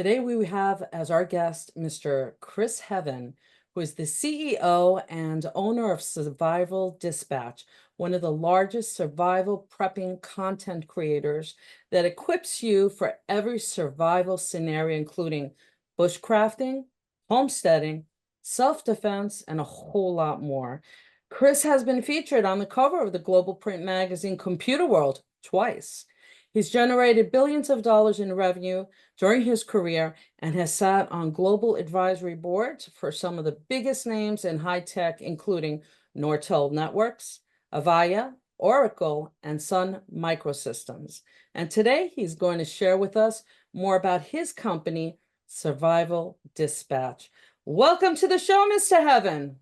Today we have as our guest Mr. Chris Heaven, who is the CEO and owner of Survival Dispatch, one of the largest survival prepping content creators that equips you for every survival scenario, including bushcrafting, homesteading, self-defense, and a whole lot more. Chris has been featured on the cover of the global print magazine Computer World twice. He's generated billions of dollars in revenue during his career and has sat on global advisory boards for some of the biggest names in high tech, including Nortel Networks, Avaya, Oracle, and Sun Microsystems. And today he's going to share with us more about his company, Survival Dispatch. Welcome to the show, Mr. Heaven.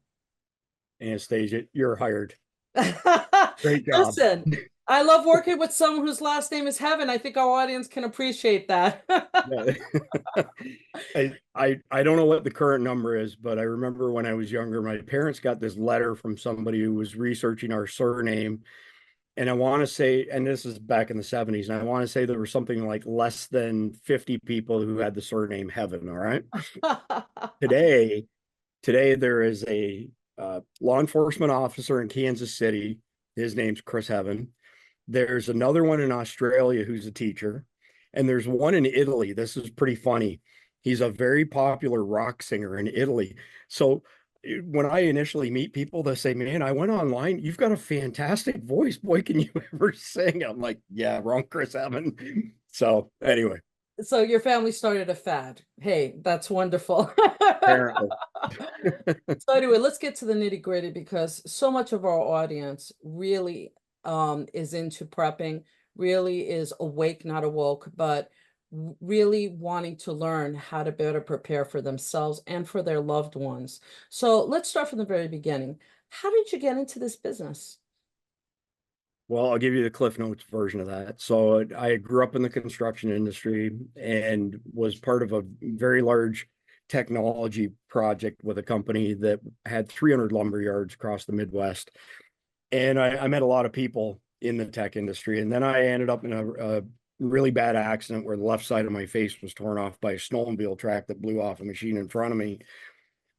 Anastasia, you're hired. Great job. Listen, I love working with someone whose last name is Heaven. I think our audience can appreciate that. I don't know what the current number is, but I remember when I was younger, my parents got this letter from somebody who was researching our surname. And I want to say, and this is back in the 70s, and I want to say there was something like less than 50 people who had the surname Heaven. All right. Today there is a law enforcement officer in Kansas City. His name's Chris Heaven. There's another one in Australia who's a teacher. And there's one in Italy. This is pretty funny. He's a very popular rock singer in Italy. So when I initially meet people, they say, man, I went online. You've got a fantastic voice. Boy, can you ever sing? I'm like, yeah, wrong, Chris Heaven. So anyway. So your family started a fad. Hey, that's wonderful. Apparently. So anyway, let's get to the nitty gritty because so much of our audience really is into prepping, really is awake, not awoke, but really wanting to learn how to better prepare for themselves and for their loved ones. So let's start from the very beginning. How did you get into this business? Well, I'll give you the Cliff Notes version of that. So I grew up in the construction industry and was part of a very large technology project with a company that had 300 lumber yards across the Midwest. And I met a lot of people in the tech industry. And then I ended up in a really bad accident where the left side of my face was torn off by a snowmobile track that blew off a machine in front of me.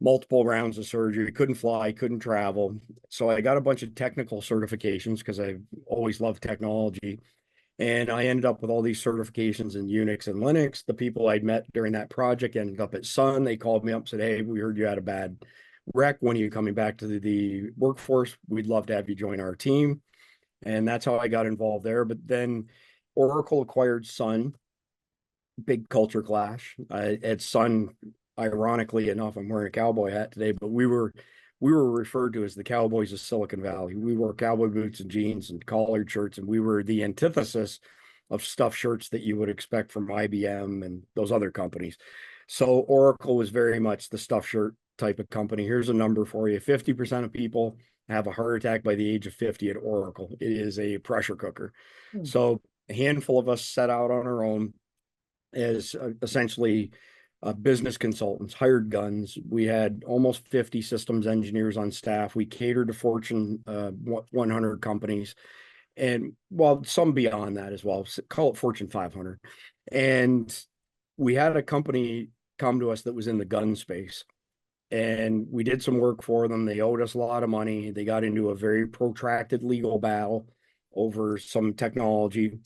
Multiple rounds of surgery, couldn't fly, couldn't travel. So I got a bunch of technical certifications because I've always loved technology. And I ended up with all these certifications in Unix and Linux. The people I'd met during that project ended up at Sun. They called me up and said, hey, we heard you had a bad wreck. When are you coming back to the workforce? We'd love to have you join our team. And that's how I got involved there. But then Oracle acquired Sun, big culture clash. At Sun, ironically enough, I'm wearing a cowboy hat today, but we were referred to as the Cowboys of Silicon Valley. We wore cowboy boots and jeans and collared shirts, and we were the antithesis of stuffed shirts that you would expect from IBM and those other companies. So Oracle was very much the stuffed shirt type of company. Here's a number for you. 50% of people have a heart attack by the age of 50 at Oracle. It is a pressure cooker. So a handful of us set out on our own as essentially business consultants, hired guns. We had almost 50 systems engineers on staff. We catered to Fortune 100 companies, and well, some beyond that as well. Call it Fortune 500. And we had a company come to us that was in the gun space, and we did some work for them. They owed us a lot of money. They got into a very protracted legal battle over some technology.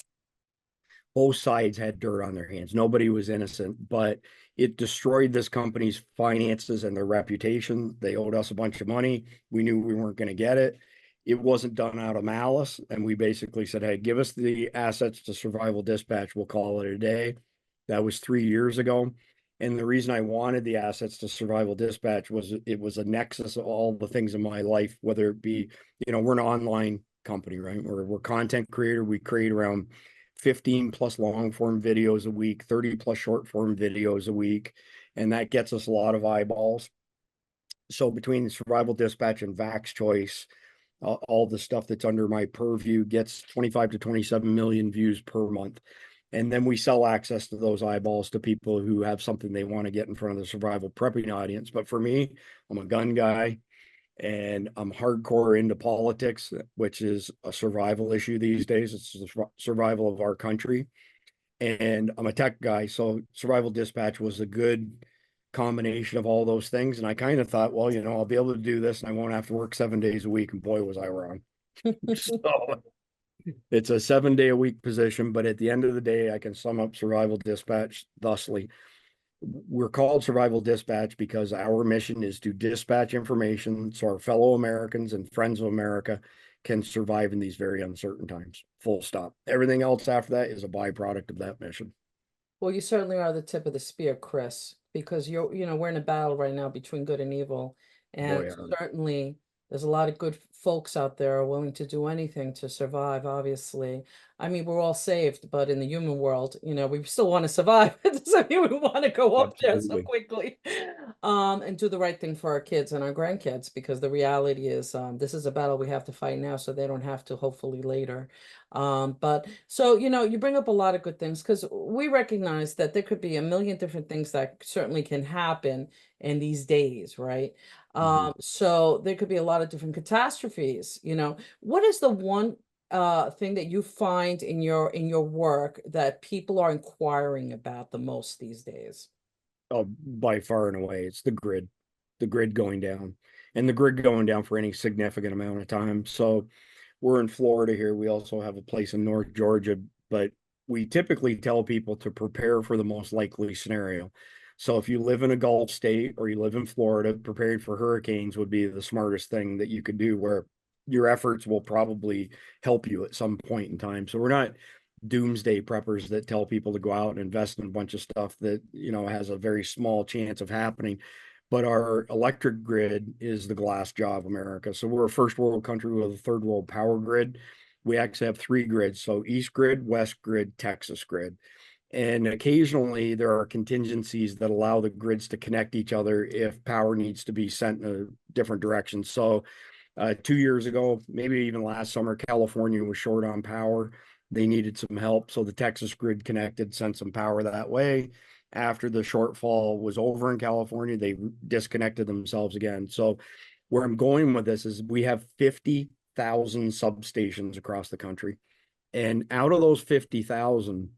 Both sides had dirt on their hands. Nobody was innocent, but it destroyed this company's finances and their reputation. They owed us a bunch of money. We knew we weren't going to get it. It wasn't done out of malice. And we basically said, hey, give us the assets to Survival Dispatch. We'll call it a day. That was 3 years ago. And the reason I wanted the assets to Survival Dispatch was it was a nexus of all the things in my life, whether it be, we're an online company, right? We're content creator. We create around 15 plus long form videos a week, 30 plus short form videos a week. And that gets us a lot of eyeballs. So between Survival Dispatch and Vax Choice, all the stuff that's under my purview gets 25 to 27 million views per month. And then we sell access to those eyeballs to people who have something they want to get in front of the survival prepping audience. But for me, I'm a gun guy. And I'm hardcore into politics, which is a survival issue these days. It's the survival of our country. and I'm a tech guy, so survival dispatch was a good combination of all those things. And I kind of thought, well, I'll be able to do this and I won't have to work 7 days a week. And boy, was I wrong. So it's a 7 day a week position, but at the end of the day, I can sum up survival dispatch thusly. We're called survival dispatch because our mission is to dispatch information so our fellow Americans and friends of America can survive in these very uncertain times. Full stop. Everything else after that is a byproduct of that mission. Well, you certainly are the tip of the spear, Chris, because we're in a battle right now between good and evil. And Boy, yeah. certainly there's a lot of good folks out there are willing to do anything to survive, obviously. I mean, we're all saved, but in the human world, we still want to survive. It doesn't mean we want to go up there so Absolutely. quickly. And do the right thing for our kids and our grandkids, because the reality is, this is a battle we have to fight now, so they don't have to, hopefully later. But so, you bring up a lot of good things because we recognize that there could be a million different things that certainly can happen in these days, right? Mhm. So there could be a lot of different catastrophes, What is the one thing that you find in your work that people are inquiring about the most these days? Oh, by far and away, it's the grid going down, and the grid going down for any significant amount of time. So we're in Florida here. We also have a place in North Georgia, but we typically tell people to prepare for the most likely scenario. So if you live in a Gulf state or you live in Florida, preparing for hurricanes would be the smartest thing that you could do, where your efforts will probably help you at some point in time. So we're not doomsday preppers that tell people to go out and invest in a bunch of stuff that, has a very small chance of happening. But our electric grid is the glass jaw of America. So we're a first world country with a third world power grid. We actually have three grids. So East grid, West grid, Texas grid. And occasionally there are contingencies that allow the grids to connect each other if power needs to be sent in a different direction. So 2 years ago, maybe even last summer, California was short on power. They needed some help. So the Texas grid connected, sent some power that way. After the shortfall was over in California, they disconnected themselves again. So where I'm going with this is we have 50,000 substations across the country. And out of those 50,000,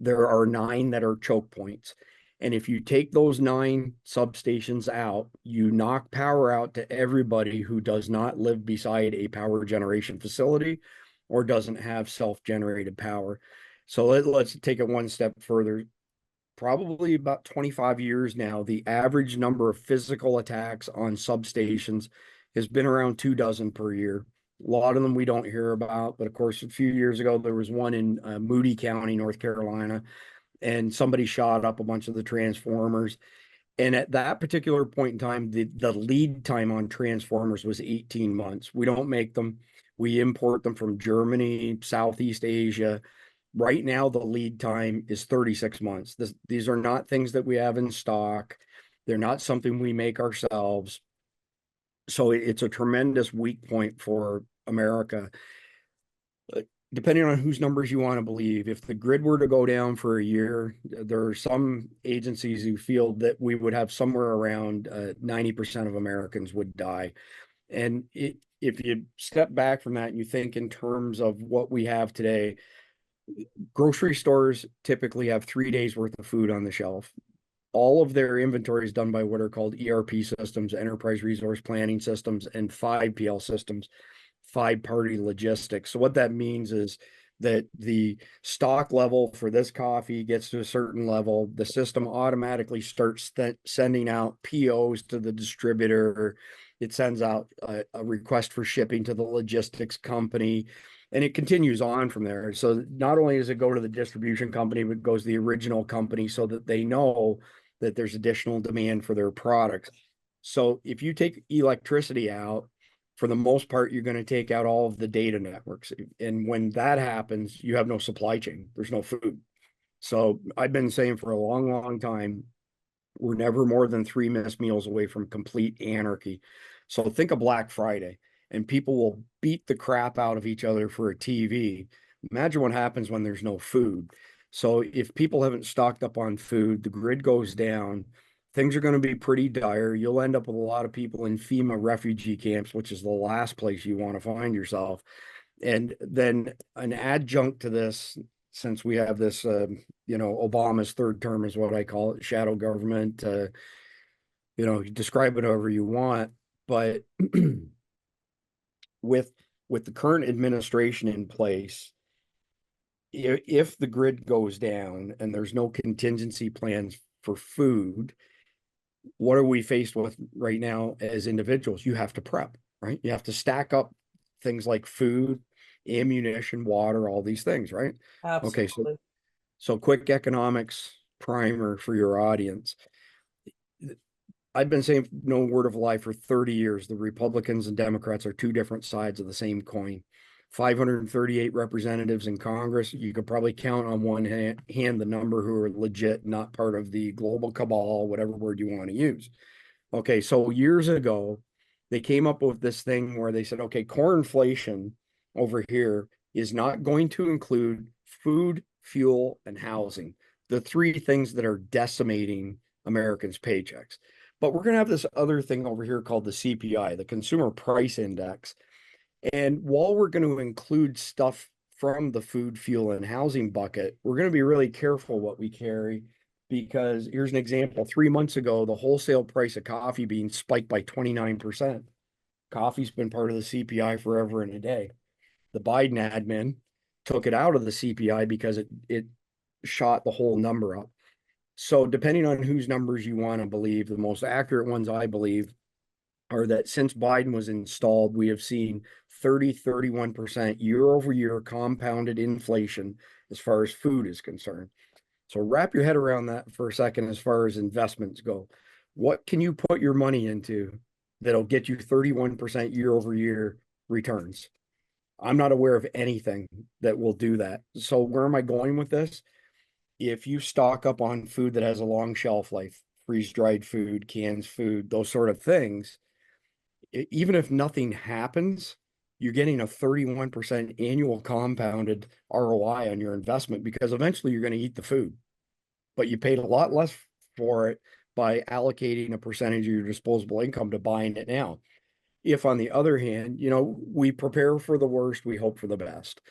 there are nine that are choke points. And if you take those nine substations out, you knock power out to everybody who does not live beside a power generation facility or doesn't have self-generated power. So let's take it one step further. Probably about 25 years now, the average number of physical attacks on substations has been around 2 dozen per year. A lot of them we don't hear about, but of course, a few years ago, there was one in Moody County, North Carolina, and somebody shot up a bunch of the transformers. And at that particular point in time, the lead time on transformers was 18 months. We don't make them. We import them from Germany, Southeast Asia. Right now, the lead time is 36 months. These are not things that we have in stock. They're not something we make ourselves. So it's a tremendous weak point for America. Depending on whose numbers you want to believe, if the grid were to go down for a year, there are some agencies who feel that we would have somewhere around 90% of Americans would die. And if you step back from that and you think in terms of what we have today, grocery stores typically have 3 days worth of food on the shelf. All of their inventory is done by what are called ERP systems, enterprise resource planning systems, and 5PL systems, five-party logistics. So what that means is that the stock level for this coffee gets to a certain level, the system automatically starts sending out POs to the distributor. It sends out a request for shipping to the logistics company, and it continues on from there. So not only does it go to the distribution company, but it goes to the original company so that they know that there's additional demand for their products. So if you take electricity out, for the most part, you're going to take out all of the data networks. And when that happens, you have no supply chain. There's no food. So I've been saying for a long, long time, we're never more than 3 missed meals away from complete anarchy. So think of Black Friday, and people will beat the crap out of each other for a TV. Imagine what happens when there's no food. So if people haven't stocked up on food, the grid goes down, things are going to be pretty dire. You'll end up with a lot of people in FEMA refugee camps, which is the last place you want to find yourself. And then an adjunct to this, since we have this, Obama's third term is what I call it, shadow government. You describe it however you want, but with the current administration in place, if the grid goes down and there's no contingency plans for food, what are we faced with right now as individuals? You have to prep, right? You have to stack up things like food, ammunition, water, all these things, right? Okay, Absolutely. so quick economics primer for your audience. I've been saying no word of a lie for 30 years. The Republicans and Democrats are two different sides of the same coin. 538 representatives in Congress. You could probably count on one hand the number who are legit, not part of the global cabal, whatever word you want to use. Okay, so years ago, they came up with this thing where they said, okay, core inflation over here is not going to include food, fuel, and housing, the three things that are decimating Americans' paychecks. But we're going to have this other thing over here called the CPI, the Consumer Price Index. And while we're going to include stuff from the food, fuel, and housing bucket, we're going to be really careful what we carry because here's an example. 3 months ago, the wholesale price of coffee beans spiked by 29%. Coffee's been part of the CPI forever and a day. The Biden admin took it out of the CPI because it shot the whole number up. So depending on whose numbers you want to believe, the most accurate ones I believe are that since Biden was installed, we have seen 31% year over year compounded inflation as far as food is concerned. So wrap your head around that for a second as far as investments go. What can you put your money into that'll get you 31% year over year returns? I'm not aware of anything that will do that. So where am I going with this? If you stock up on food that has a long shelf life, freeze dried food, canned food, those sort of things, even if nothing happens, you're getting a 31% annual compounded ROI on your investment because eventually you're going to eat the food, but you paid a lot less for it by allocating a percentage of your disposable income to buying it now. If, on the other hand, we prepare for the worst, we hope for the best.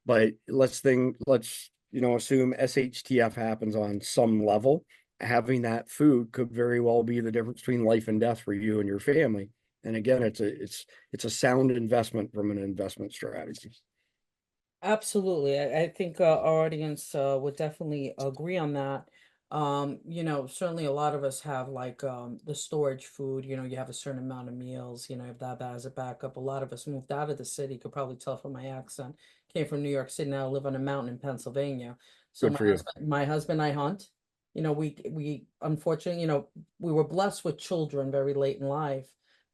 But let's assume SHTF happens on some level. Having that food could very well be the difference between life and death for you and your family. And again, it's a sound investment from an investment strategy. Absolutely. I think our audience would definitely agree on that. Certainly a lot of us have like the storage food, you have a certain amount of meals, you have that as a backup. A lot of us moved out of the city, could probably tell from my accent. Came from New York City, now live on a mountain in Pennsylvania. So Good for you. my husband, I hunt. We unfortunately, we were blessed with children very late in life.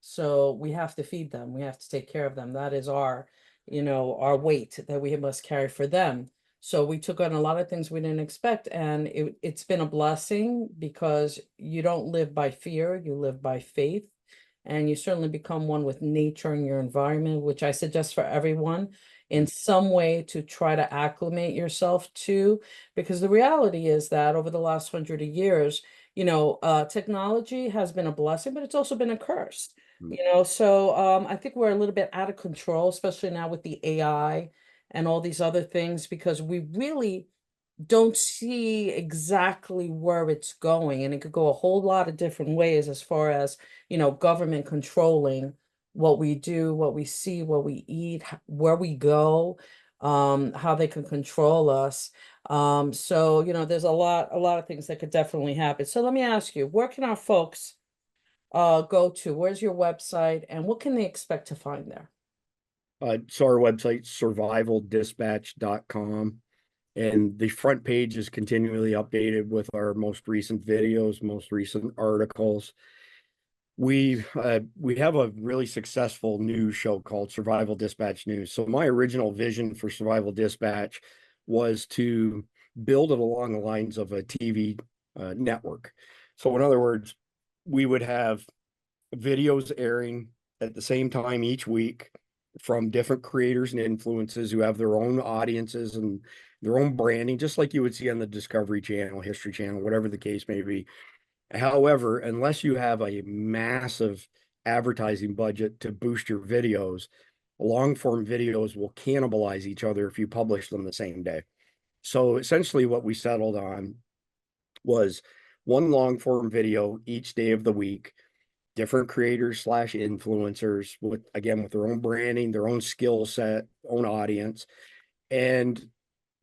So we have to feed them. We have to take care of them. That is our weight that we must carry for them. So we took on a lot of things we didn't expect, and it's been a blessing because you don't live by fear, you live by faith, and you certainly become one with nature and your environment, which I suggest for everyone in some way to try to acclimate yourself to, because the reality is that over the last 100 years, technology has been a blessing, but it's also been a curse. So I think we're a little bit out of control, especially now with the AI and all these other things, because we really don't see exactly where it's going. And it could go a whole lot of different ways as far as, government controlling what we do, what we see, what we eat, where we go, how they can control us. So, there's a lot of things that could definitely happen. So let me ask you, where can our folks go to? Where's your website and what can they expect to find there? So our website, survivaldispatch.com. And the front page is continually updated with our most recent videos, most recent articles. We have a really successful news show called Survival Dispatch News. So my original vision for Survival Dispatch was to build it along the lines of a TV network. So in other words, we would have videos airing at the same time each week from different creators and influencers who have their own audiences and their own branding, just like you would see on the Discovery Channel, History Channel, whatever the case may be. However, unless you have a massive advertising budget to boost your videos, long form videos will cannibalize each other if you publish them the same day. So essentially what we settled on was one long form video each day of the week, different creators slash influencers with, again, with their own branding, their own skill set, own audience. And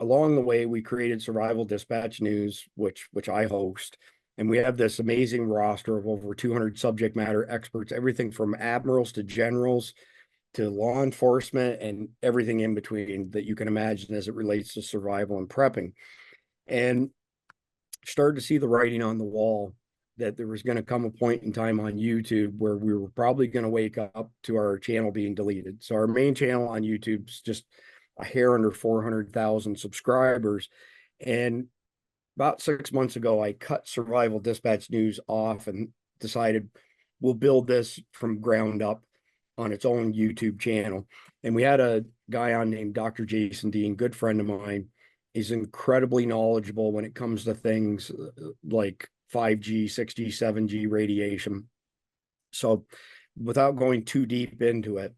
along the way, we created Survival Dispatch News, which I host. And we have this amazing roster of over 200 subject matter experts, everything from admirals to generals to law enforcement and everything in between that you can imagine as it relates to survival and prepping. And started to see the writing on the wall that there was going to come a point in time on YouTube where we were probably going to wake up to our channel being deleted. So our main channel on YouTube's just a hair under 400,000 subscribers. And about 6 months ago, I cut Survival Dispatch News off and decided we'll build this from ground up on its own YouTube channel. And we had a guy on named Dr. Jason Dean, good friend of mine. He's incredibly knowledgeable when it comes to things like 5G, 6G, 7G radiation. So without going too deep into it,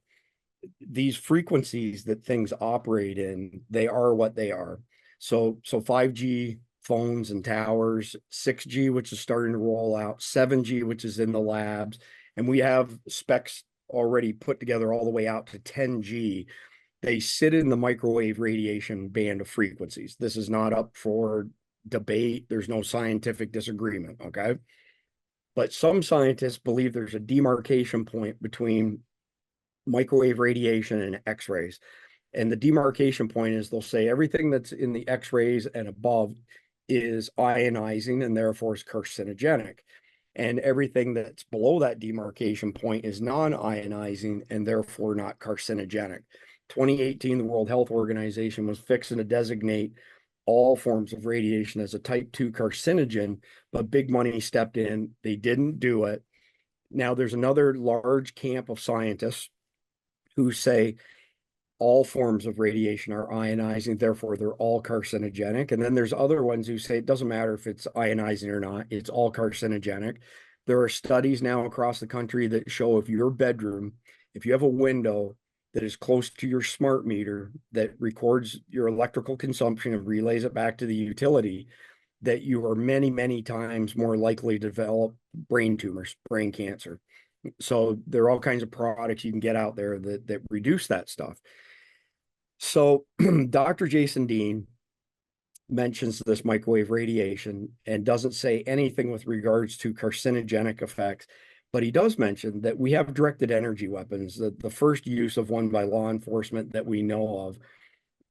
these frequencies that things operate in, they are what they are. So 5G phones and towers, 6G, which is starting to roll out, 7G, which is in the labs, and we have specs already put together all the way out to 10G. They sit in the microwave radiation band of frequencies. This is not up for debate. There's no scientific disagreement, okay? But some scientists believe there's a demarcation point between microwave radiation and X-rays. And the demarcation point is they'll say everything that's in the X-rays and above is ionizing and therefore is carcinogenic. And everything that's below that demarcation point is non-ionizing and therefore not carcinogenic. 2018, the World Health Organization was fixing to designate all forms of radiation as a type 2 carcinogen, but big money stepped in. They didn't do it. Now there's another large camp of scientists who say all forms of radiation are ionizing, therefore they're all carcinogenic. And then there's other ones who say it doesn't matter if it's ionizing or not, it's all carcinogenic. There are studies now across the country that show if your bedroom, if you have a window that is close to your smart meter that records your electrical consumption and relays it back to the utility, that you are many, many times more likely to develop brain tumors, brain cancer. So there are all kinds of products you can get out there that reduce that stuff. So Dr. Jason Dean mentions this microwave radiation and doesn't say anything with regards to carcinogenic effects, but he does mention that we have directed energy weapons. The first use of one by law enforcement that we know of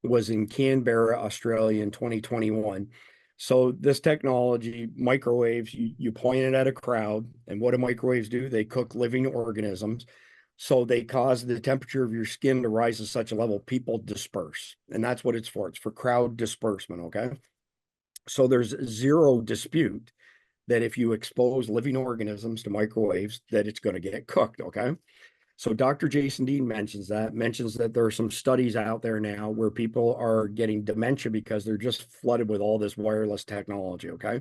was in Canberra, Australia in 2021. So this technology, microwaves, you point it at a crowd, and what do microwaves do? They cook living organisms. So they cause the temperature of your skin to rise to such a level, people disperse. And that's what it's for. It's for crowd disbursement, okay? So there's zero dispute that if you expose living organisms to microwaves, that it's going to get cooked, okay? So Dr. Jason Dean mentions that there are some studies out there now where people are getting dementia because they're just flooded with all this wireless technology, okay?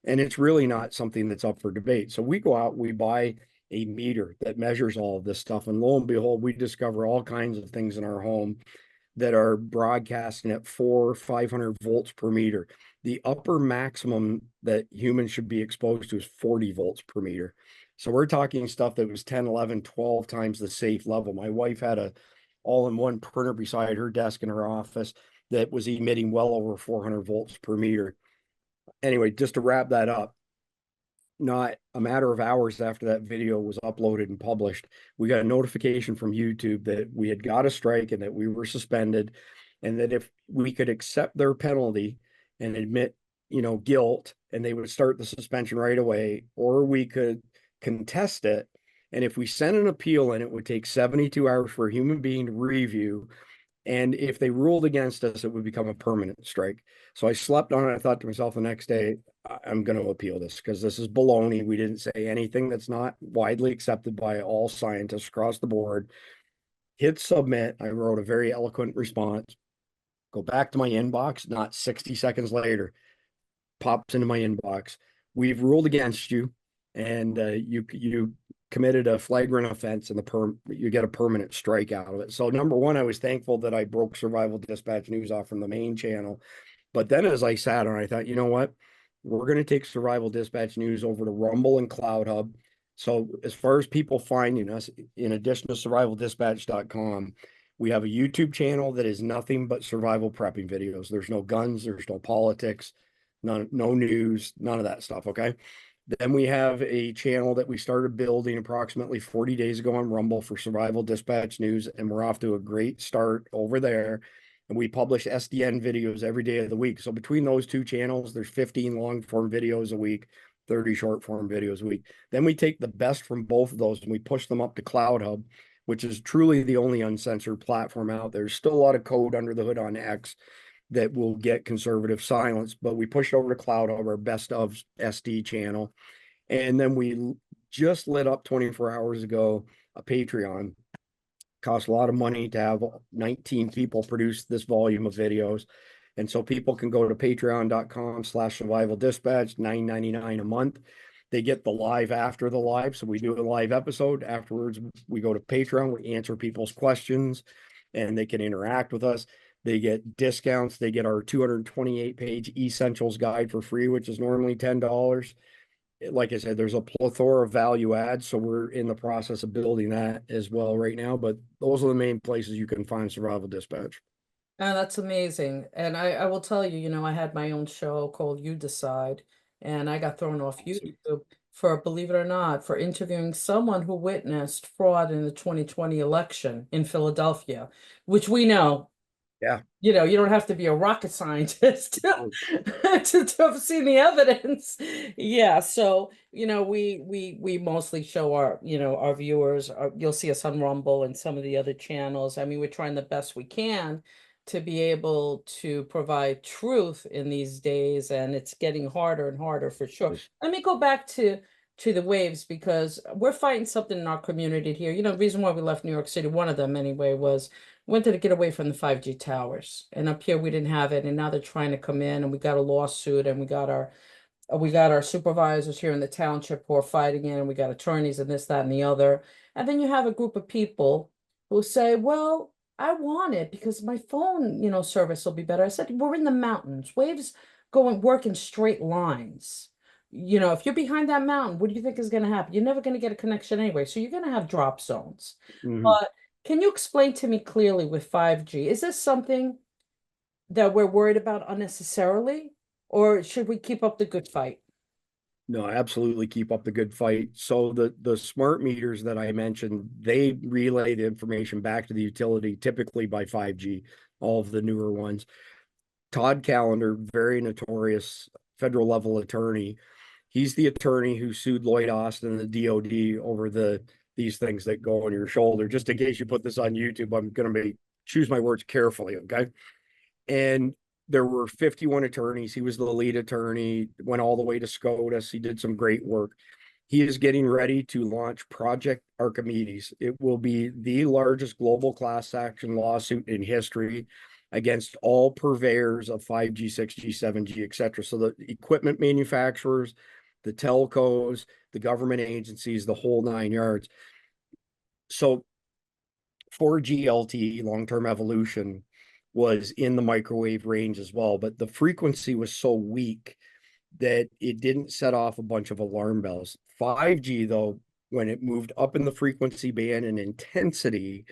And it's really not something that's up for debate. So we go out, we buy a meter that measures all of this stuff, and lo and behold, we discover all kinds of things in our home that are broadcasting at 500 volts per meter. The upper maximum that humans should be exposed to is 40 volts per meter. So we're talking stuff that was 10, 11, 12 times the safe level. My wife had a all-in-one printer beside her desk in her office that was emitting well over 400 volts per meter. Anyway, just to wrap that up, not a matter of hours after that video was uploaded and published, we got a notification from YouTube that we had got a strike and that we were suspended, and that if we could accept their penalty and admit, guilt, and they would start the suspension right away, or we could contest it. And if we sent an appeal in, it would take 72 hours for a human being to review. And if they ruled against us, it would become a permanent strike. So I slept on it. I thought to myself the next day, I'm going to appeal this because this is baloney. We didn't say anything that's not widely accepted by all scientists across the board. Hit submit. I wrote a very eloquent response. Go back to my inbox, not 60 seconds later, pops into my inbox. We've ruled against you, and you committed a flagrant offense, and you get a permanent strike out of it. So number one, I was thankful that I broke Survival Dispatch News off from the main channel. But then as I sat on, I thought, you know what? We're going to take Survival Dispatch News over to Rumble and Cloud Hub. So as far as people finding us, in addition to survivaldispatch.com, we have a YouTube channel that is nothing but survival prepping videos. There's no guns, there's no politics, no news, none of that stuff. Okay. Then we have a channel that we started building approximately 40 days ago on Rumble for Survival Dispatch News, and we're off to a great start over there. And we publish SDN videos every day of the week. So between those two channels, there's 15 long form videos a week, 30 short form videos a week. Then we take the best from both of those and we push them up to Cloud Hub, which is truly the only uncensored platform out there. There's still a lot of code under the hood on X that will get conservative silence, but we push it over to Cloud Hub, our best of SD channel. And then we just lit up 24 hours ago a Patreon. Costs a lot of money to have 19 people produce this volume of videos. And so people can go to patreon.com/survival dispatch, $9.99 a month. They get the live after the live. So we do a live episode. Afterwards, we go to Patreon, we answer people's questions, and they can interact with us. They get discounts. They get our 228-page essentials guide for free, which is normally $10. Like I said, there's a plethora of value adds, so we're in the process of building that as well right now. But those are the main places you can find Survival Dispatch. Oh, that's amazing. And I will tell you, I had my own show called You Decide, and I got thrown off Awesome. YouTube for, believe it or not, for interviewing someone who witnessed fraud in the 2020 election in Philadelphia, which we know. Yeah. You don't have to be a rocket scientist to have seen the evidence. Yeah, so we mostly show our viewers. You'll see us on Rumble and some of the other channels. I mean, we're trying the best we can to be able to provide truth in these days, and it's getting harder and harder for sure. Let me go back to the waves because we're fighting something in our community here. The reason why we left New York City, one of them anyway, was wanted to get away from the 5G towers. And up here we didn't have it. And now they're trying to come in and we got a lawsuit and we got our supervisors here in the township who are fighting it, and we got attorneys and this, that, and the other. And then you have a group of people who say, well, I want it because my phone, service will be better. I said, we're in the mountains. Waves work in straight lines. If you're behind that mountain, what do you think is going to happen? You're never going to get a connection anyway. So you're going to have drop zones. Mhm. But can you explain to me clearly with 5G, is this something that we're worried about unnecessarily, or should we keep up the good fight? No, absolutely keep up the good fight. So the smart meters that I mentioned, they relay the information back to the utility, typically by 5G, all of the newer ones. Todd Callender, very notorious federal level attorney. He's the attorney who sued Lloyd Austin and the DOD over these things that go on your shoulder. Just in case you put this on YouTube, I'm going to choose my words carefully, okay? And there were 51 attorneys. He was the lead attorney, went all the way to SCOTUS. He did some great work. He is getting ready to launch Project Archimedes. It will be the largest global class action lawsuit in history against all purveyors of 5G, 6G, 7G, et cetera. So the equipment manufacturers, the telcos, the government agencies, the whole nine yards. So 4G LTE, long-term evolution, was in the microwave range as well, but the frequency was so weak that it didn't set off a bunch of alarm bells. 5G, though, when it moved up in the frequency band and intensity,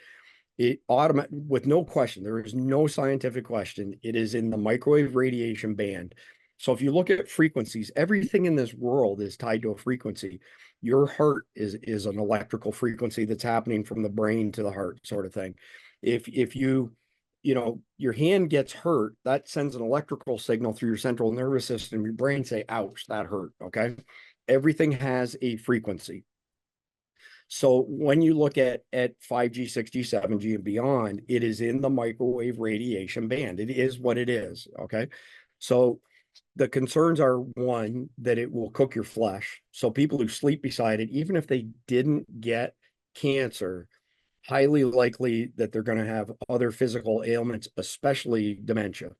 it automatic with no question, there is no scientific question, it is in the microwave radiation band. So if you look at frequencies, everything in this world is tied to a frequency. Your heart is an electrical frequency that's happening from the brain to the heart, sort of thing. If your hand gets hurt, that sends an electrical signal through your central nervous system. Your brain say, ouch, that hurt. Okay. Everything has a frequency. So when you look at 5G, 6G, 7G, and beyond, it is in the microwave radiation band. It is what it is. Okay. So the concerns are, one, that it will cook your flesh. So people who sleep beside it, even if they didn't get cancer, highly likely that they're going to have other physical ailments, especially dementia.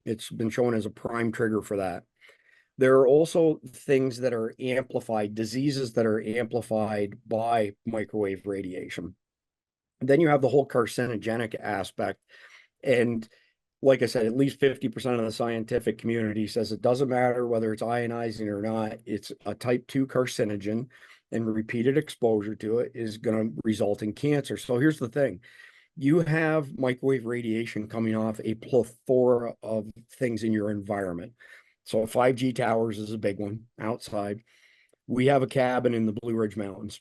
It's been shown as a prime trigger for that. There are also things that are amplified, diseases that are amplified by microwave radiation. And then you have the whole carcinogenic aspect. And like I said, at least 50% of the scientific community says it doesn't matter whether it's ionizing or not. It's a type 2 carcinogen, and repeated exposure to it is going to result in cancer. So here's the thing. You have microwave radiation coming off a plethora of things in your environment. So 5G towers is a big one outside. We have a cabin in the Blue Ridge Mountains.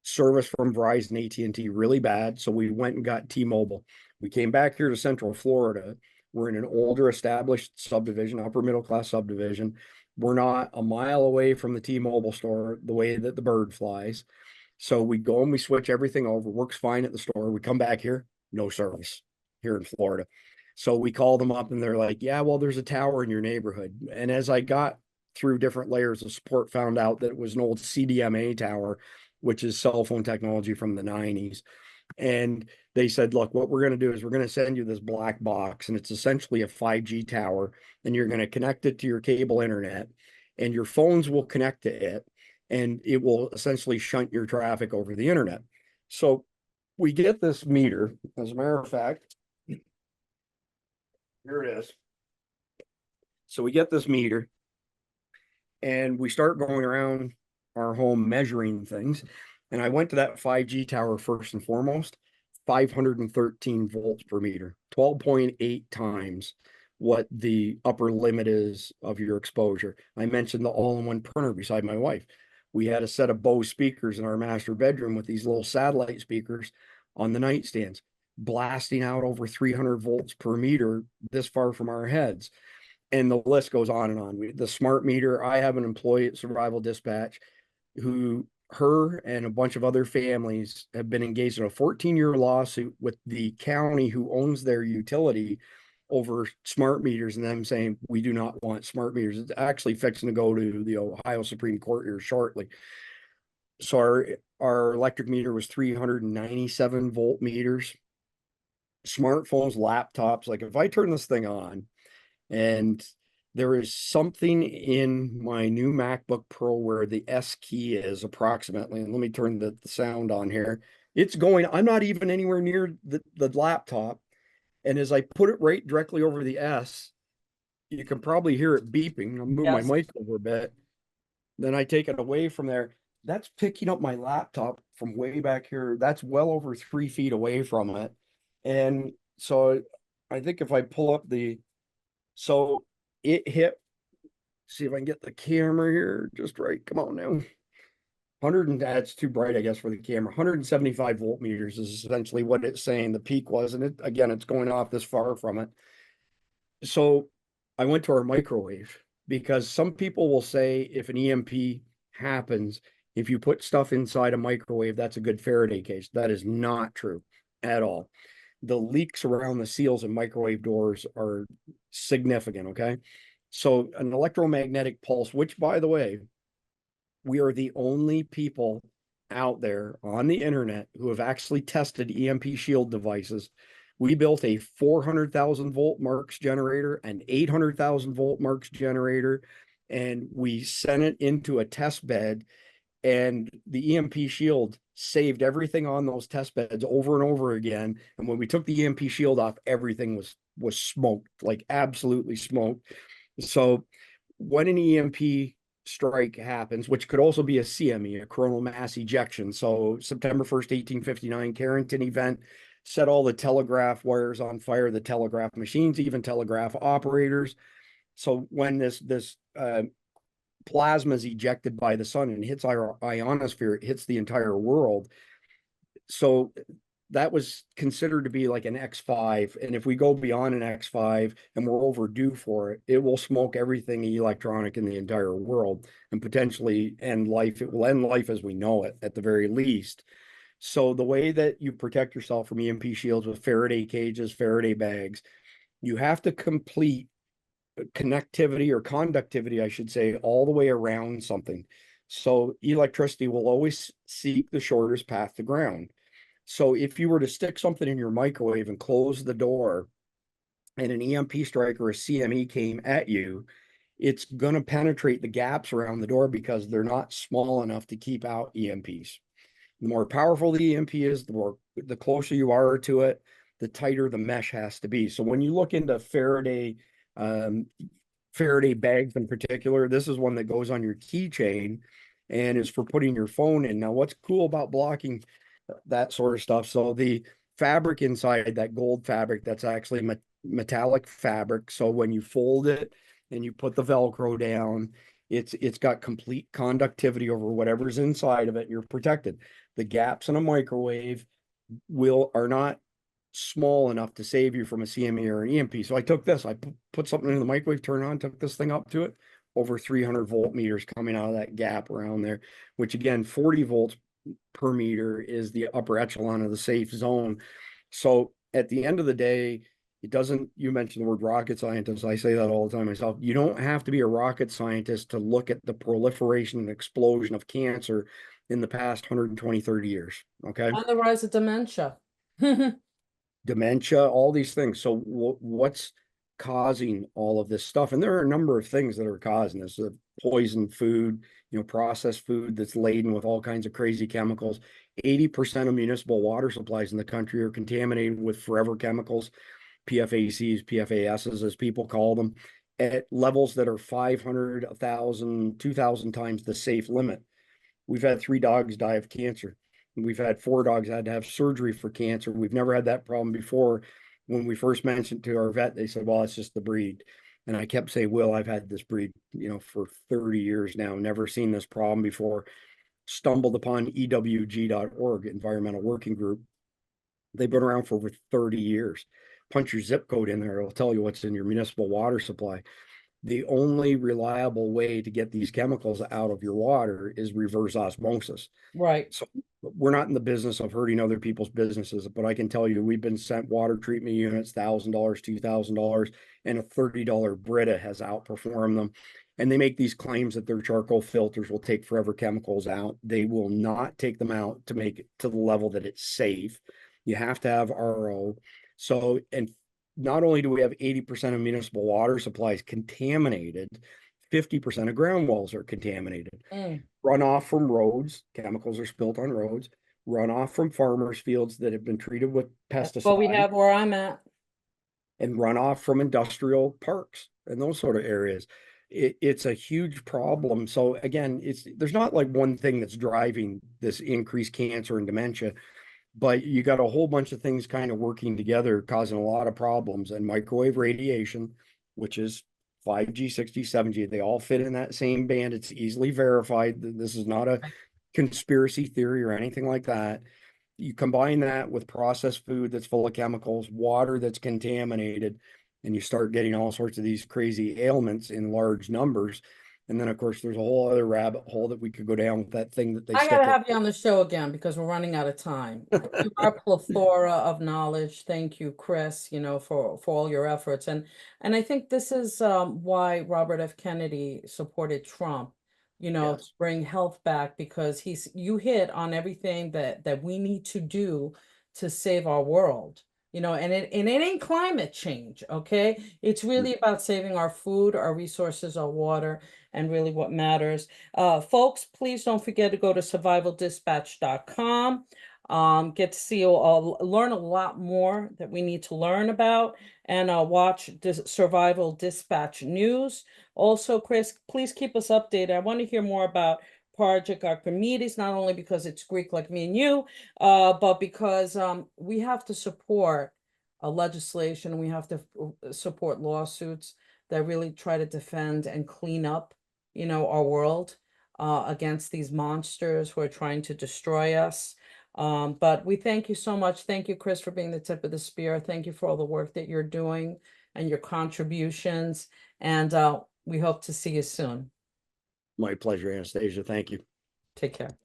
Service from Verizon, AT&T really bad, so we went and got T-Mobile. We came back here to Central Florida. We're in an older established subdivision, upper middle class subdivision. We're not a mile away from the T-Mobile store the way that the bird flies. So we go and we switch everything over, works fine at the store. We come back here, no service here in Florida. So we call them up and they're like, yeah, well, there's a tower in your neighborhood. And as I got through different layers of support, found out that it was an old CDMA tower, which is cell phone technology from the 90s. And they said, look, what we're going to do is we're going to send you this black box, and it's essentially a 5G tower, and you're going to connect it to your cable internet, and your phones will connect to it, and it will essentially shunt your traffic over the internet. So we get this meter. As a matter of fact, here it is. So we get this meter, and we start going around our home measuring things. And I went to that 5G tower first and foremost, 513 volts per meter, 12.8 times what the upper limit is of your exposure. I mentioned the all-in-one printer beside my wife. We had a set of Bose speakers in our master bedroom with these little satellite speakers on the nightstands, blasting out over 300 volts per meter this far from our heads. And the list goes on and on. The smart meter, I have an employee at Survival Dispatch who her and a bunch of other families have been engaged in a 14-year lawsuit with the county who owns their utility over smart meters, and them saying we do not want smart meters. It's actually fixing to go to the Ohio Supreme Court here shortly. So our electric meter was 397 volt meters. Smartphones, laptops, like if I turn this thing on, and there is something in my new MacBook Pro where the S key is approximately, and let me turn the sound on here. It's going, I'm not even anywhere near the laptop. And as I put it right directly over the S, you can probably hear it beeping. I'll move my Yes. mic over a bit. Then I take it away from there. That's picking up my laptop from way back here. That's well over 3 feet away from it. And so I think if I pull up so it hit, see if I can get the camera here just right. Come on now. 100 and that's too bright, I guess, for the camera. 175 volt meters is essentially what it's saying the peak was. And it, again, it's going off this far from it. So I went to our microwave because some people will say if an EMP happens, if you put stuff inside a microwave, that's a good Faraday cage. That is not true at all. The leaks around the seals and microwave doors are significant. Okay. So an electromagnetic pulse, which by the way, we are the only people out there on the internet who have actually tested EMP shield devices. We built a 400,000 volt Marks generator, an 800,000 volt Marks generator, and we sent it into a test bed. And the EMP shield saved everything on those test beds over and over again. And when we took the EMP shield off, everything was smoked, like absolutely smoked. So when an EMP strike happens, which could also be a CME, a coronal mass ejection. So September 1st, 1859, Carrington event set all the telegraph wires on fire, the telegraph machines, even telegraph operators. So when this plasma is ejected by the sun and hits our ionosphere, it hits the entire world. So that was considered to be like an X5. And if we go beyond an X5 and we're overdue for it, it will smoke everything electronic in the entire world and potentially end life. It will end life as we know it at the very least. So the way that you protect yourself from EMP shields with Faraday cages, Faraday bags, you have to complete connectivity or conductivity, I should say, all the way around something. So electricity will always seek the shortest path to ground. So if you were to stick something in your microwave and close the door and an EMP strike or a CME came at you, it's going to penetrate the gaps around the door because they're not small enough to keep out EMPs. The more powerful the EMP is, the closer you are to it, the tighter the mesh has to be. So when you look into um, Faraday bags in particular, this is one that goes on your keychain and is for putting your phone in. Now, what's cool about blocking that sort of stuff? So the fabric inside, that gold fabric, that's actually metallic fabric. So when you fold it and you put the Velcro down, it's got complete conductivity over whatever's inside of it. You're protected. The gaps in a microwave will are not small enough to save you from a CME or an EMP. So I took this, I put something in the microwave, turned on, took this thing up to it, over 300 volt meters coming out of that gap around there, which again, 40 volts per meter is the upper echelon of the safe zone. So at the end of the day, it doesn't, you mentioned the word rocket scientist. I say that all the time myself. You don't have to be a rocket scientist to look at the proliferation and explosion of cancer in the past 120, 30 years. Okay. And the rise of dementia. Dementia, all these things. So what's causing all of this stuff? And there are a number of things that are causing this. Poisoned food, processed food that's laden with all kinds of crazy chemicals. 80% of municipal water supplies in the country are contaminated with forever chemicals, PFACs, PFASs, as people call them, at levels that are 500, 1,000, 2,000 times the safe limit. We've had 3 dogs die of cancer. We've had 4 dogs that had to have surgery for cancer. We've never had that problem before. When we first mentioned to our vet, they said, well, it's just the breed. And I kept saying, Will, I've had this breed, for 30 years now, never seen this problem before. Stumbled upon EWG.org, Environmental Working Group. They've been around for over 30 years. Punch your zip code in there, it'll tell you what's in your municipal water supply. The only reliable way to get these chemicals out of your water is reverse osmosis. Right. So we're not in the business of hurting other people's businesses, but I can tell you we've been sent water treatment units, $1,000, $2,000, and a $30 Brita has outperformed them. And they make these claims that their charcoal filters will take forever chemicals out. They will not take them out to make it to the level that it's safe. You have to have RO. So, and not only do we have 80% of municipal water supplies contaminated, 50% of ground walls are contaminated. Mm. Runoff from roads, chemicals are spilt on roads, runoff from farmers' fields that have been treated with That's what we pesticides, have where I'm at. and runoff from industrial parks and those sort of areas. It's a huge problem. So again, there's not like one thing that's driving this increased cancer and dementia, but you got a whole bunch of things kind of working together, causing a lot of problems. And microwave radiation, which is 5G, 6G, 7G, they all fit in that same band. It's easily verified. This is not a conspiracy theory or anything like that. You combine that with processed food that's full of chemicals, water that's contaminated, and you start getting all sorts of these crazy ailments in large numbers. And then, of course, there's a whole other rabbit hole that we could go down with that thing that they I gotta stick have you on the show again because we're running out of time. You are a plethora of knowledge. Thank you, Chris, for all your efforts. And I think this is why Robert F. Kennedy supported Trump, to Yes. bring health back because you hit on everything that we need to do to save our world. And it ain't climate change, okay? It's really about saving our food, our resources, our water, and really what matters. Folks, please don't forget to go to survivaldispatch.com. Get to see, learn a lot more that we need to learn about, and watch Survival Dispatch News. Also, Chris, please keep us updated. I want to hear more about Project Archimedes, not only because it's Greek like me and you, but because we have to support legislation. We have to support lawsuits that really try to defend and clean up our world against these monsters who are trying to destroy us. But we thank you so much. Thank you, Chris, for being the tip of the spear. Thank you for all the work that you're doing and your contributions. And we hope to see you soon. My pleasure, Anastasia. Thank you. Take care.